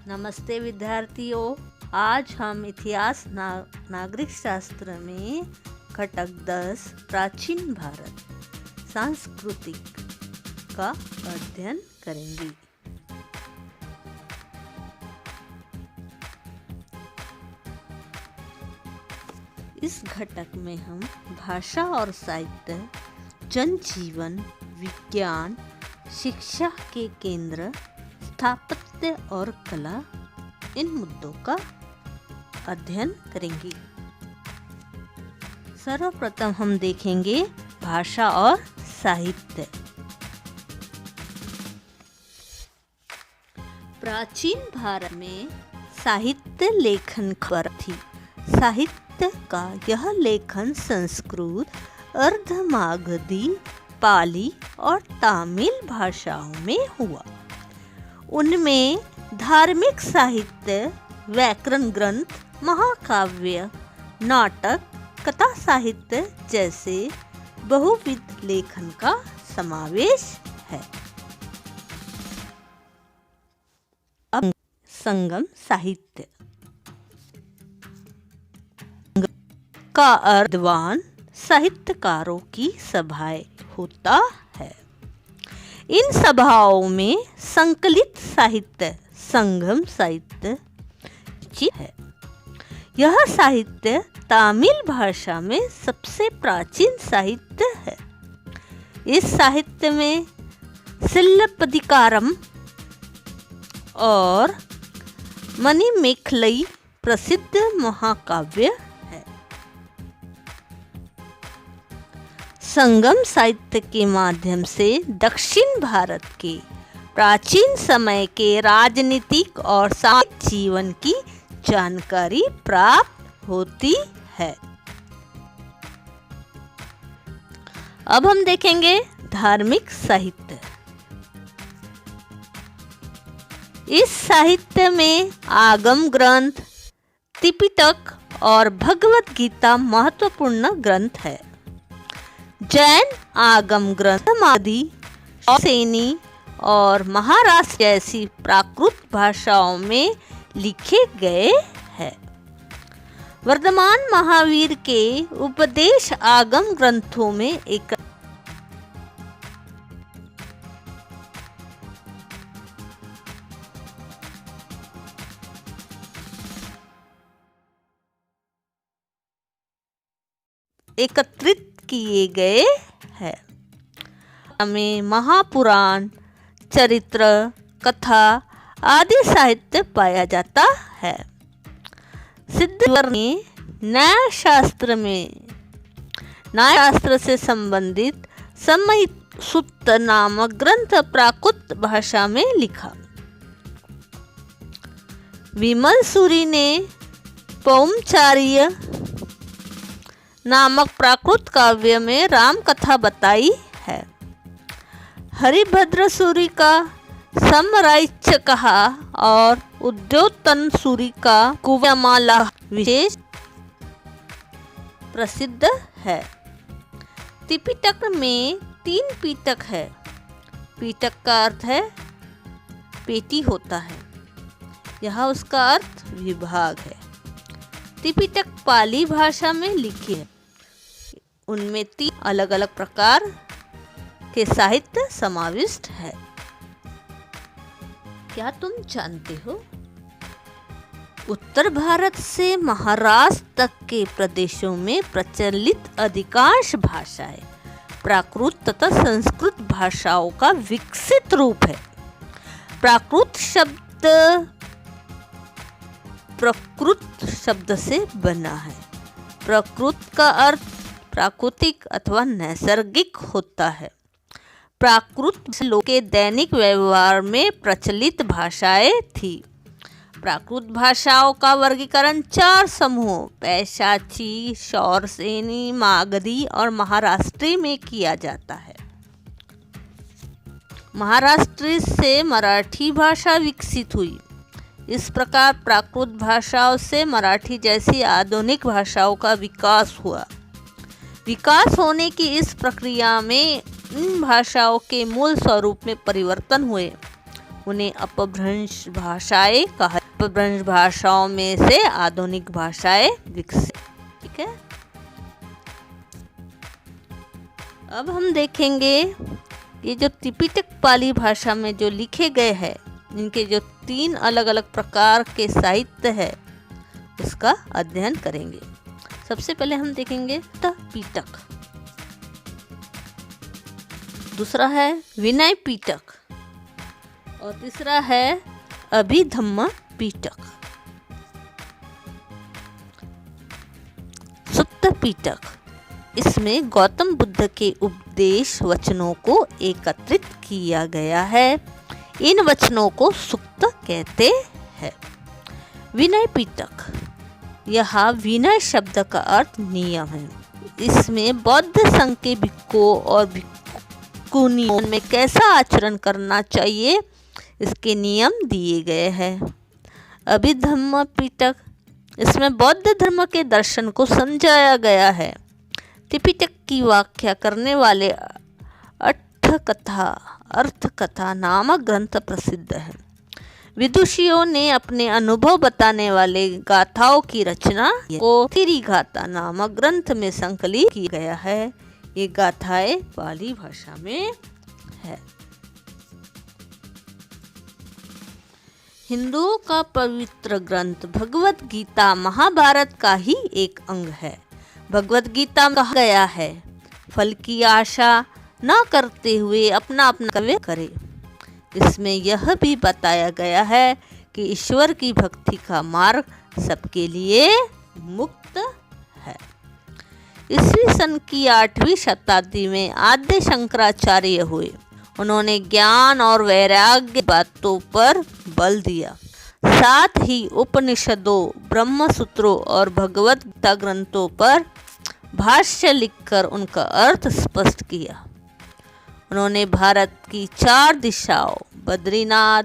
नमस्ते विद्यार्थियों। आज हम इतिहास नागरिक शास्त्र में घटक 10 प्राचीन भारत सांस्कृतिक का अध्ययन करेंगे। इस घटक में हम भाषा और साहित्य, जनजीवन, विज्ञान, शिक्षा के केंद्र, स्थापत्य और कला, इन मुद्दों का अध्ययन करेंगे। सर्वप्रथम हम देखेंगे भाषा और साहित्य। प्राचीन भारत में साहित्य लेखन पर थी। साहित्य का यह लेखन संस्कृत, अर्धमागधी, पाली और तमिल भाषाओं में हुआ। उनमें धार्मिक साहित्य, व्याकरण ग्रंथ, महाकाव्य, नाटक, कथा साहित्य जैसे बहुविध लेखन का समावेश है। अब संगम साहित्य का अर्धवान साहित्यकारों की सभाएं होता है। इन सभाओं में संकलित साहित्य संगम साहित्य है। यह साहित्य तमिल भाषा में सबसे प्राचीन साहित्य है। इस साहित्य में सिलप्पदिकारम और मणिमेखलाई प्रसिद्ध महाकाव्य है। संगम साहित्य के माध्यम से दक्षिण भारत के प्राचीन समय के राजनीतिक और सामाजिक जीवन की जानकारी प्राप्त होती है। अब हम देखेंगे धार्मिक साहित्य। इस साहित्य में आगम ग्रंथ, त्रिपिटक और भगवत गीता महत्वपूर्ण ग्रंथ है। जैन आगम ग्रंथ मागधी, सैनी और महाराष्ट्र जैसी प्राकृत भाषाओं में लिखे गए हैं। वर्धमान महावीर के उपदेश आगम ग्रंथों में एकत्रित किए गए हैं। हमें महापुराण, चरित्र, कथा आदि साहित्य पाया जाता है। सिद्धवर्ण ने न्यायशास्त्र से संबंधित संहिता सूक्त नामक ग्रंथ प्राकृत भाषा में लिखा। विमल सूरी ने पौमचार्य नामक प्राकृत काव्य में राम कथा बताई है। हरिभद्र सूरी का समराइच्य कहा और उद्योतन सूरी का कुव्यमाला विशेष प्रसिद्ध है। त्रिपिटक में 3 पीटक है। पीटक का अर्थ है पेटी होता है। यहाँ उसका अर्थ विभाग है। त्रिपिटक पाली भाषा में लिखी है। उनमें 3 अलग अलग प्रकार के साहित्य समाविष्ट है। क्या तुम जानते हो, उत्तर भारत से महाराष्ट्र तक के प्रदेशों में प्रचलित अधिकांश भाषाएं प्राकृत तथा संस्कृत भाषाओं का विकसित रूप है। प्राकृत शब्द प्रकृत शब्द से बना है। प्रकृत का अर्थ प्राकृतिक अथवा नैसर्गिक होता है। प्राकृत लोगों के दैनिक व्यवहार में प्रचलित भाषाएं थी। प्राकृत भाषाओं का वर्गीकरण 4 समूहों पैशाची, शौरसेनी, मागधी और महाराष्ट्री में किया जाता है। महाराष्ट्री से मराठी भाषा विकसित हुई। इस प्रकार प्राकृत भाषाओं से मराठी जैसी आधुनिक भाषाओं का विकास हुआ। विकास होने की इस प्रक्रिया में इन भाषाओं के मूल स्वरूप में परिवर्तन हुए। उन्हें अपभ्रंश भाषाएं कहा। अपभ्रंश भाषाओं में से आधुनिक भाषाएं विकसित। ठीक है, अब हम देखेंगे ये जो त्रिपिटक पाली भाषा में जो लिखे गए हैं, इनके जो 3 अलग अलग प्रकार के साहित्य है उसका अध्ययन करेंगे। सबसे पहले हम देखेंगे पिटक, दूसरा है विनय पिटक और तीसरा है अभिधम्म पिटक। सुत्त पिटक, इसमें गौतम बुद्ध के उपदेश वचनों को एकत्रित किया गया है। इन वचनों को सुक्त कहते हैं। विनय पिटक, यह विनय शब्द का अर्थ नियम है। इसमें बौद्ध संघ के भिक्षुओं और भिक्षुणियों में कैसा आचरण करना चाहिए इसके नियम दिए गए हैं। अभिधम्म पिटक, इसमें बौद्ध धर्म के दर्शन को समझाया गया है। त्रिपिटक की व्याख्या करने वाले अर्थकथा नामक ग्रंथ प्रसिद्ध है। विदुषियों ने अपने अनुभव बताने वाले गाथाओं की रचना को थिरीगाथा नामक ग्रंथ में संकलित किया गया है। ये गाथाएं पाली भाषा में है। हिंदुओं का पवित्र ग्रंथ भगवत गीता महाभारत का ही एक अंग है। भगवत गीता में कहा गया है, फल की आशा न करते हुए अपना कर्तव्य करे। इसमें यह भी बताया गया है कि ईश्वर की भक्ति का मार्ग सबके लिए मुक्त है। ईस्वी सन की 8वीं शताब्दी में आद्य शंकराचार्य हुए। उन्होंने ज्ञान और वैराग्य बातों पर बल दिया। साथ ही उपनिषदों, ब्रह्मसूत्रों और भगवत गीता ग्रंथों पर भाष्य लिखकर उनका अर्थ स्पष्ट किया। उन्होंने भारत की 4 दिशाओं बद्रीनाथ,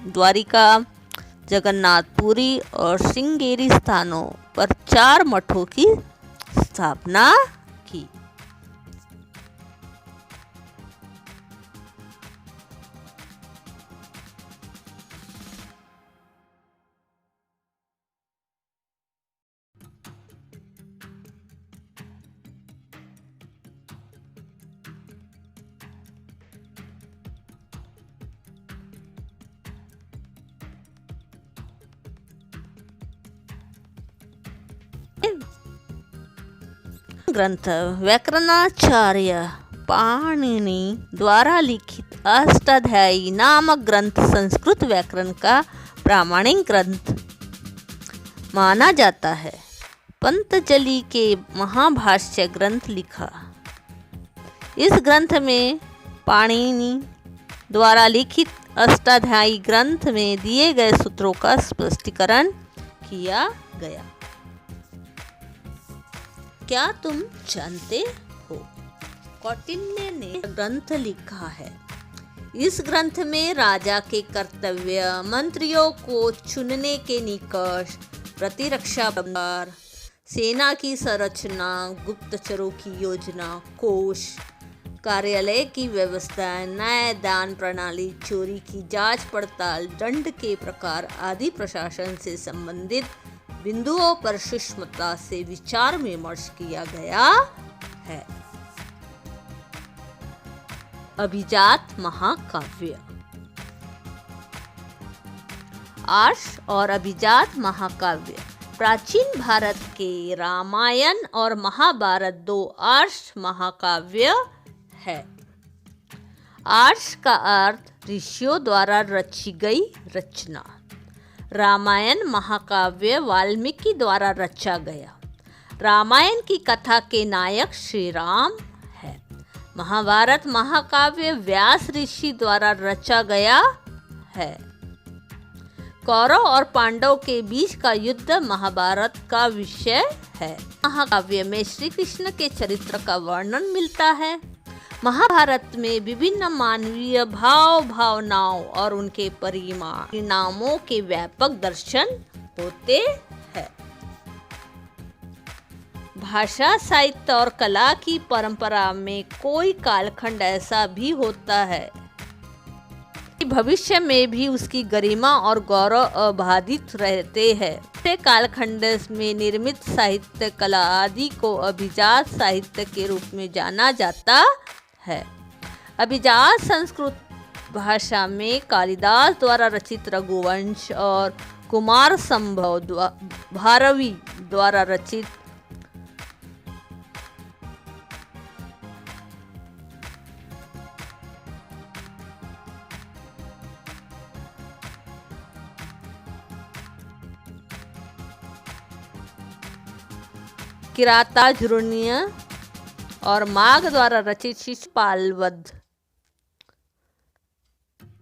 द्वारिका, जगन्नाथपुरी और श्रृंगेरी स्थानों पर 4 मठों की स्थापना की। ग्रंथ व्याकरणाचार्य पाणिनि द्वारा लिखित अष्टाध्यायी नामक ग्रंथ संस्कृत व्याकरण का प्रामाणिक ग्रंथ माना जाता है। पंतजलि के महाभाष्य ग्रंथ लिखा। इस ग्रंथ में पाणिनि द्वारा लिखित अष्टाध्यायी ग्रंथ में दिए गए सूत्रों का स्पष्टीकरण किया गया। क्या तुम जानते हो, कौटिल्य ने ग्रंथ लिखा है। इस ग्रंथ में राजा के कर्तव्य, मंत्रियों को चुनने के निकष, प्रतिरक्षा व्यवहार, सेना की संरचना, गुप्तचरों की योजना, कोष, कार्यालय की व्यवस्था, न्याय दान प्रणाली, चोरी की जांच पड़ताल, दंड के प्रकार आदि प्रशासन से संबंधित बिंदुओं पर सूक्ष्मता से विचार विमर्श किया गया है। अभिजात महाकाव्य। आर्ष और अभिजात महाकाव्य प्राचीन भारत के रामायण और महाभारत 2 आर्ष महाकाव्य है। आर्ष का अर्थ ऋषियों द्वारा रची गई रचना। रामायण महाकाव्य वाल्मीकि द्वारा रचा गया। रामायण की कथा के नायक श्री राम है। महाभारत महाकाव्य व्यास ऋषि द्वारा रचा गया है। कौरव और पांडव के बीच का युद्ध महाभारत का विषय है। महाकाव्य में श्री कृष्ण के चरित्र का वर्णन मिलता है। महाभारत में विभिन्न मानवीय भाव भावनाओं और उनके परिणामों के व्यापक दर्शन होते हैं। भाषा, साहित्य और कला की परंपरा में कोई कालखंड ऐसा भी होता है भविष्य में भी उसकी गरिमा और गौरव अबाधित रहते हैं। छठे कालखंड में निर्मित साहित्य कला आदि को अभिजात साहित्य के रूप में जाना जाता है। अभिजात संस्कृत भाषा में कालिदास द्वारा रचित रघुवंश और कुमार संभव भारवी द्वारा रचित किरातार्जुनीय और माघ द्वारा रचित शिशुपाल वध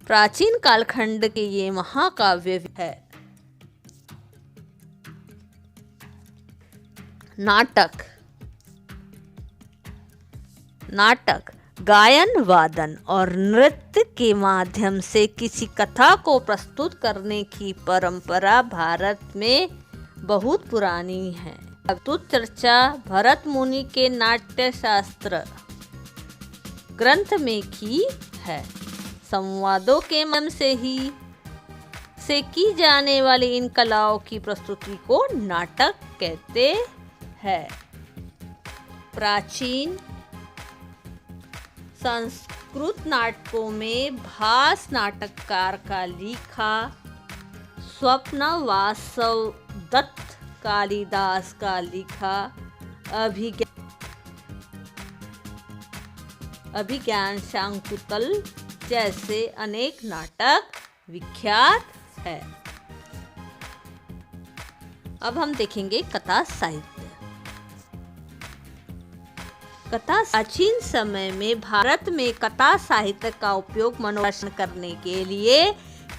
प्राचीन कालखंड के ये महाकाव्य है। नाटक गायन, वादन और नृत्य के माध्यम से किसी कथा को प्रस्तुत करने की परंपरा भारत में बहुत पुरानी है। प्रस्तुत चर्चा भरत मुनि के नाट्य शास्त्र ग्रंथ में की है। संवादों के मन से की जाने वाली इन कलाओं की प्रस्तुति को नाटक कहते हैं। प्राचीन संस्कृत नाटकों में भास नाटककार का लिखा, स्वप्न वासव दत्त कालिदास का लिखा, अभिज्ञान शाकुंतल जैसे अनेक नाटक विख्यात है। अब हम देखेंगे कथा साहित्य। प्राचीन समय में भारत में कथा साहित्य का उपयोग मनोरंजन करने के लिए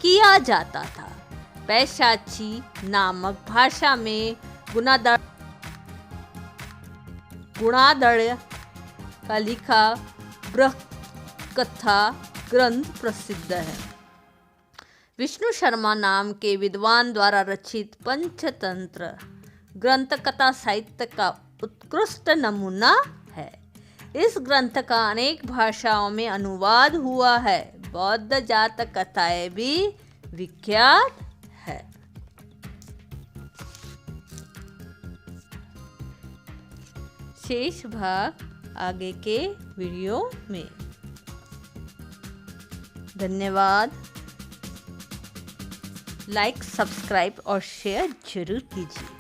किया जाता था। पैशाची नामक भाषा में गुणादड़ का लिखा बृहत् कथा ग्रंथ प्रसिद्ध है। विष्णु शर्मा नाम के विद्वान द्वारा रचित पंचतंत्र ग्रंथ कथा साहित्य का उत्कृष्ट नमूना है। इस ग्रंथ का अनेक भाषाओं में अनुवाद हुआ है। बौद्ध जात कथाएं भी विख्यात है। शेष भाग आगे के वीडियो में। धन्यवाद। लाइक, सब्सक्राइब और शेयर जरूर कीजिए।